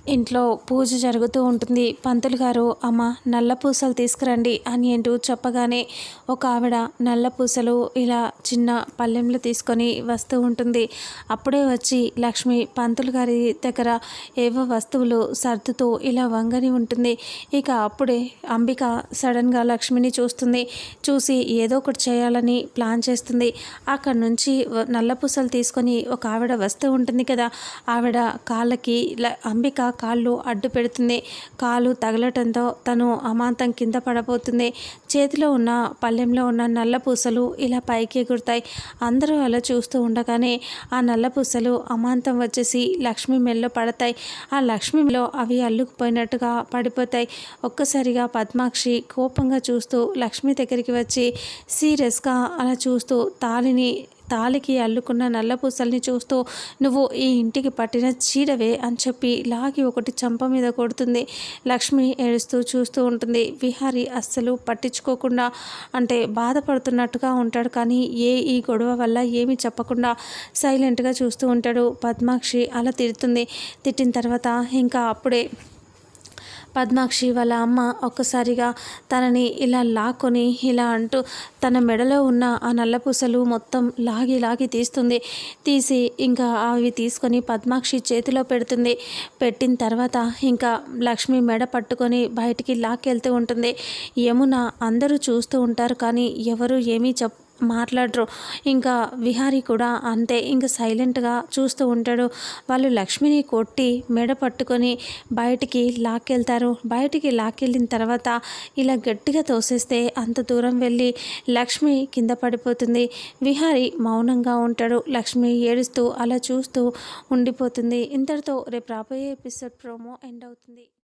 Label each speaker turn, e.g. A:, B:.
A: ఇంట్లో పూజ జరుగుతూ ఉంటుంది. పంతులు గారు అమ్మ నల్ల పూసలు తీసుకురండి అని అంటూ చెప్పగానే ఒక ఆవిడ నల్ల పూసలు ఇలా చిన్న పళ్ళెంలో తీసుకొని వస్తూ ఉంటుంది. అప్పుడే వచ్చి లక్ష్మి పంతులు గారి దగ్గర ఏవో వస్తువులు సర్దుతూ ఇలా వంగని ఉంటుంది. ఇక అప్పుడే అంబిక సడన్గా లక్ష్మిని చూస్తుంది. చూసి ఏదో ఒకటి చేయాలని ప్లాన్ చేస్తుంది. అక్కడి నుంచి నల్ల పూసలు తీసుకొని ఒక ఆవిడ వస్తూ ఉంటుంది కదా, ఆవిడ కాళ్ళకి అంబిక కాళ్ళు అడ్డు పెడుతుంది. కాలు తగలటంతో తను అమాంతం కింద పడబోతుంది. చేతిలో ఉన్న పళ్ళెంలో ఉన్న నల్ల పూసలు ఇలా పైకి ఎగురుతాయి. అందరూ అలా చూస్తూ ఉండగానే ఆ నల్ల పూసలు అమాంతం వచ్చేసి లక్ష్మి మెల్లో పడతాయి. ఆ లక్ష్మిలో అవి అల్లుకుపోయినట్టుగా పడిపోతాయి. ఒక్కసారిగా పద్మాక్షి కోపంగా చూస్తూ లక్ష్మి దగ్గరికి వచ్చి సీరియస్గా అలా చూస్తూ తాలికి అల్లుకున్న నల్ల పూసల్ని చూస్తూ నువ్వు ఈ ఇంటికి పట్టిన చీడవే అని చెప్పి లాగి ఒకటి చంప మీద కొడుతుంది. లక్ష్మి ఏడుస్తూ చూస్తూ ఉంటుంది. విహారి అస్సలు పట్టించుకోకుండా అంటే బాధపడుతున్నట్టుగా ఉంటాడు. కానీ ఈ గొడవ వల్ల ఏమీ చెప్పకుండా సైలెంట్గా చూస్తూ ఉంటాడు. పద్మాక్షి అలా తిడుతుంది. తిట్టిన తర్వాత ఇంకా అప్పుడే పద్మాక్షి వాళ్ళ అమ్మ ఒక్కసారిగా తనని ఇలా లాక్కొని ఇలా అంటూ తన మెడలో ఉన్న ఆ నల్లపూసలు మొత్తం లాగి తీస్తుంది. తీసి ఇంకా అవి తీసుకొని పద్మాక్షి చేతిలో పెడుతుంది. పెట్టిన తర్వాత ఇంకా లక్ష్మి మెడ పట్టుకొని బయటికి లాక్కెళ్తూ ఉంటుంది. యమున అందరూ చూస్తూ ఉంటారు కానీ ఎవరు ఏమీ మాట్లాడరు. ఇంకా విహారీ కూడా అంతే, ఇంకా సైలెంట్గా చూస్తూ ఉంటాడు. వాళ్ళు లక్ష్మిని కొట్టి మెడ పట్టుకొని బయటికి లాక్కెళ్తారు. బయటికి లాక్కెళ్ళిన తర్వాత ఇలా గట్టిగా తోసేస్తే అంత దూరం వెళ్ళి లక్ష్మి కింద పడిపోతుంది. విహారీ మౌనంగా ఉంటాడు. లక్ష్మి ఏడుస్తూ అలా చూస్తూ ఉండిపోతుంది. ఇంతటితో రేపు రాబోయే ఎపిసోడ్ ప్రోమో ఎండ్ అవుతుంది.